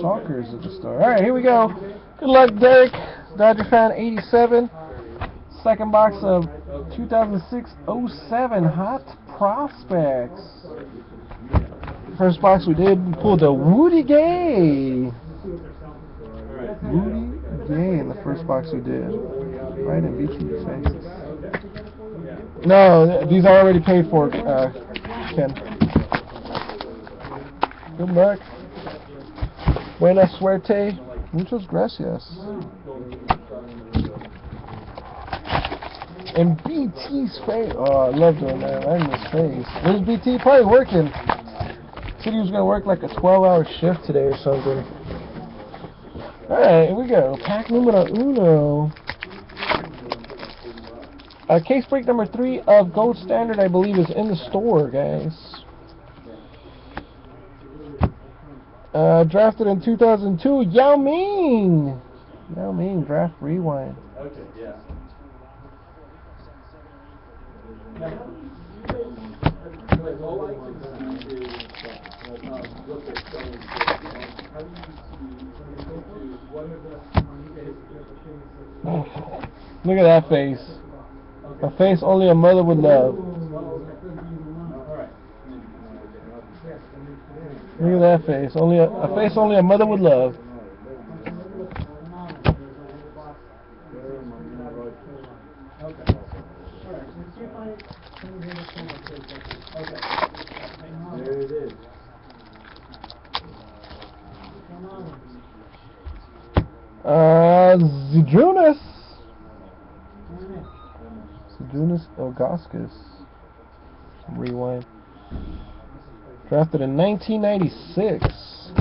Soccer's at the store. Alright, here we go. Good luck, Derek. dodgerfan87. Second box of 2006-07 Hot Prospects. First box we did, we pulled a Woody Gay. Woody Gay in the first box we did. Right in BT's faces. No, these are already paid for, Ken. Good luck. Buena suerte. Muchas gracias. And BT's face. Oh, I love doing that. Right in his face. Where's BT? Probably working. Said he was going to work like a 12-hour shift today or something. Alright, here we go. Pack numero uno. Case break number 3 of Gold Standard, I believe, is in the store, guys. Drafted in 2002, Yao Ming! Yao Ming, draft rewind. Okay, yeah. Look at that face. A face only a mother would love. Look at that face. A face only a mother would love. There it is. Zydrunas. Zydrunas Ilgauskas. Rewind. Drafted in 1996.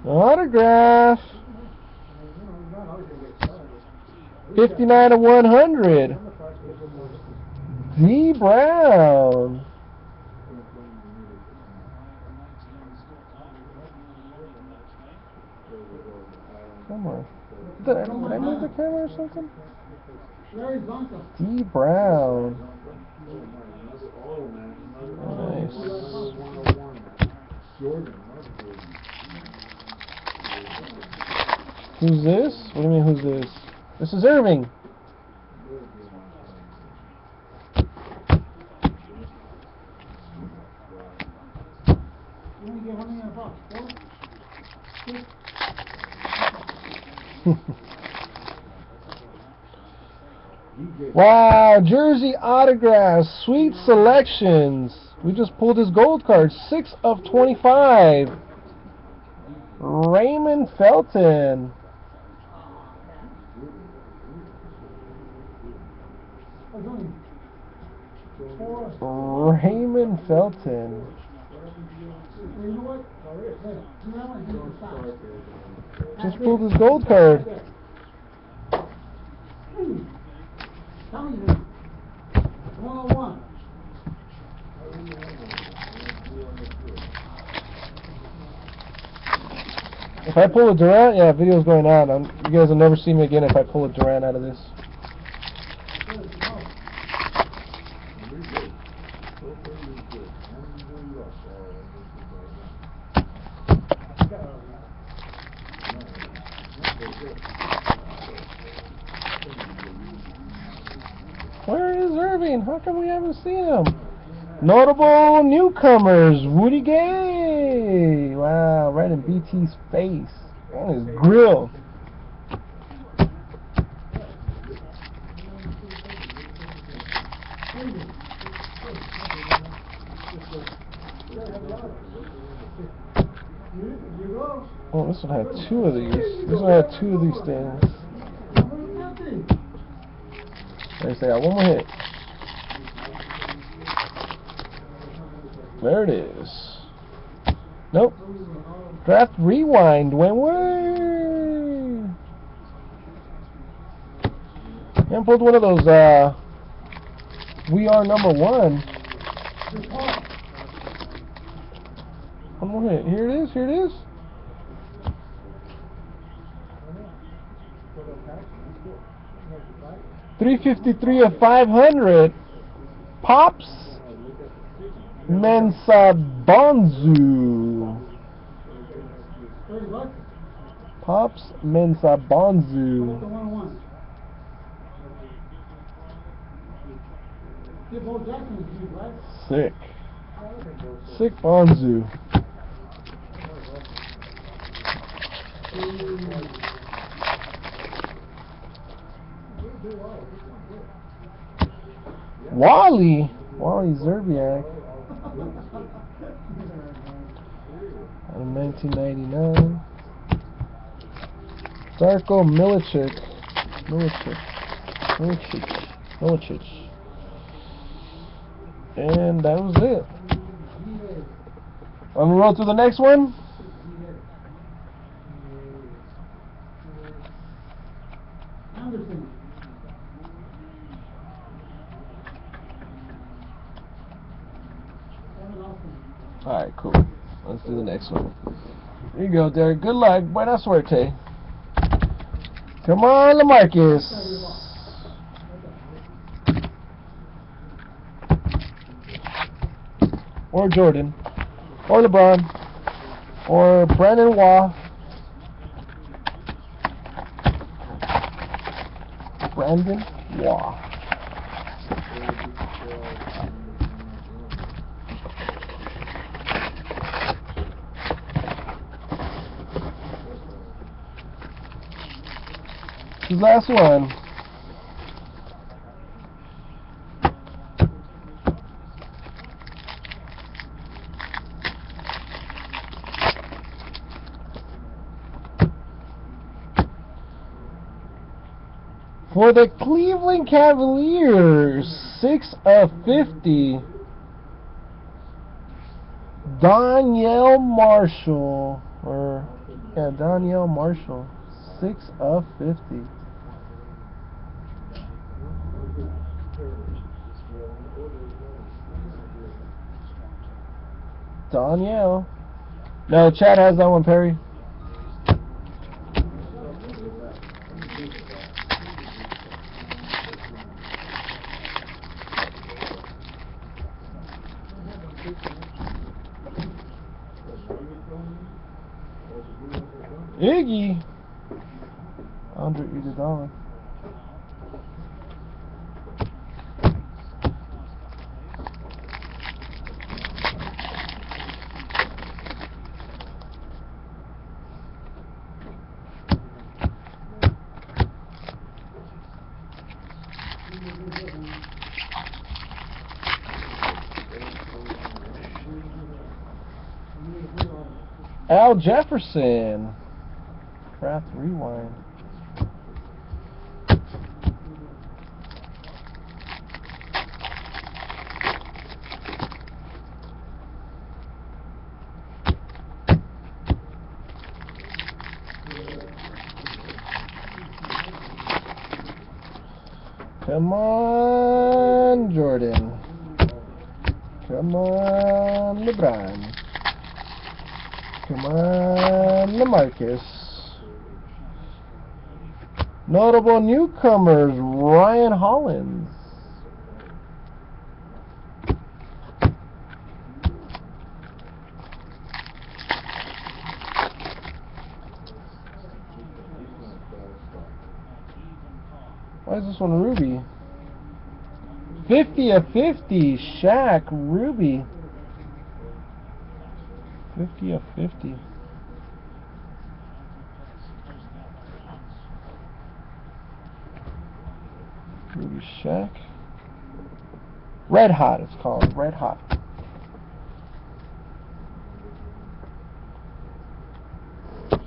Autograph. 59/100. D. Brown. Come on. Did I move the camera or something? D. Brown. Nice. Who's this? What do you mean, who's this? This is Irving. Wow, jersey autographs, sweet selections. We just pulled his gold card, 6/25. Raymond Felton. Raymond Felton. Just pulled his gold card. If I pull a Durant, yeah, video's going on. You guys will never see me again if I pull a Durant out of this. Where is Irving? How come we haven't seen him? Notable newcomers, Woody Gay. Wow, right in BT's face. On his grill. Oh, this one had 2 of these. This one had 2 of these things. There's they got one more hit. There it is. Nope. Draft rewind went way. And pulled one of those We Are Number 1. One more hit. Here it is, here it is. 353 of 500. Pops Mensa Bonzu. Pops Mensa Bonzu. Sick. Sick Bonzu. Wally Zerbiak out of 1999. Darko Milicic. And that was it. I'm gonna roll to the next one. Alright, cool. Let's do the next one. Here you go, Derek. Good luck. Buena suerte. Come on, LaMarcus. Or Jordan. Or LeBron. Or Brandon Waugh. Brandon Waugh. His last one. For the Cleveland Cavaliers, 6 of 50. Donyell Marshall. Donyell Marshall. 6 of 50. Donyell. No, Chad has that one, Perry. Iggy. Andre Iguodala. Al Jefferson. Craft Rewind. Come on, Jordan. Come on, LeBron. Come on, LaMarcus. Notable newcomers, Ryan Hollins. Why is this one Ruby? 50 of 50, Shaq, Ruby. 50 of 50. Ruby Shaq. Red Hot, it's called. Red Hot. Is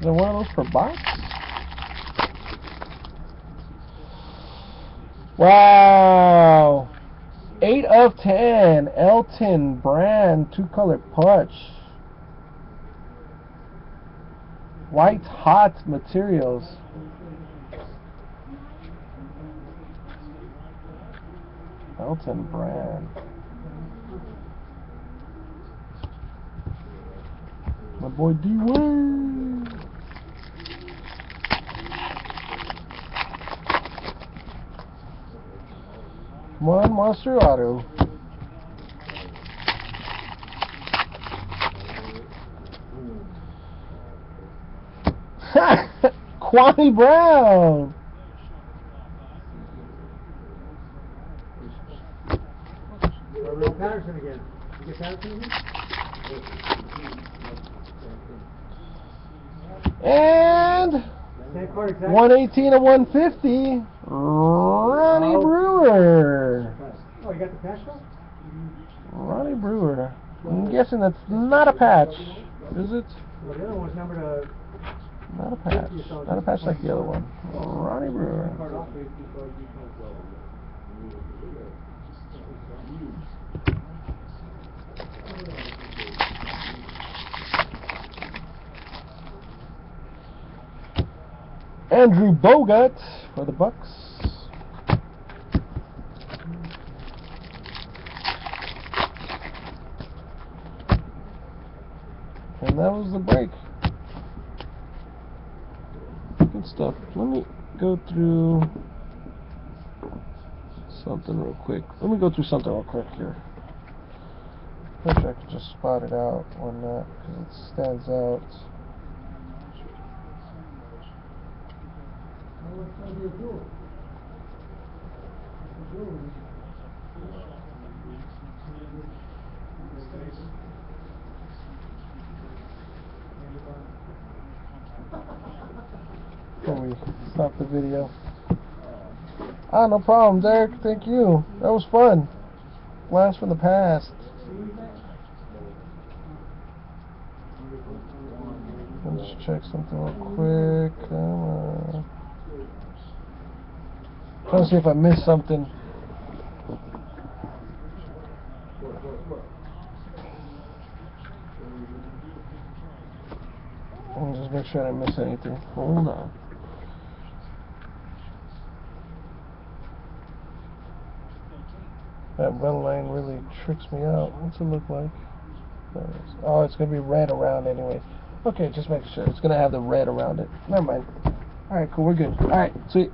there one of those per box? Wow. 8 of 10. Elton Brand, 2-color patch. White Hot Materials. Elton Brand. My boy D-Wade. one monster auto. Kwame Brown. Real Patterson again. You get Patterson again? And Same card exactly. 118 and 150. Ronnie Brewer. Oh, you got the patch though? Ronnie Brewer. I'm guessing that's not a patch, is it? Well, the other one's numbered Not a patch. Not a patch like the other one. Ronnie Brewer. Andrew Bogut for the Bucks. And that was the break. Good stuff. Let me go through something real quick. Here. Wish I could just spot it out on that because it stands out. Can we stop the video? Ah, no problem, Derek. Thank you. That was fun. Blast from the past. Let's check something real quick. Trying to see if I missed something. Let me just make sure I didn't miss anything. Hold on. That red line really tricks me out. What's it look like? There it is. Oh, it's going to be red around anyways. Okay, just make sure. It's going to have the red around it. Never mind. Alright, cool. We're good. Alright, sweet.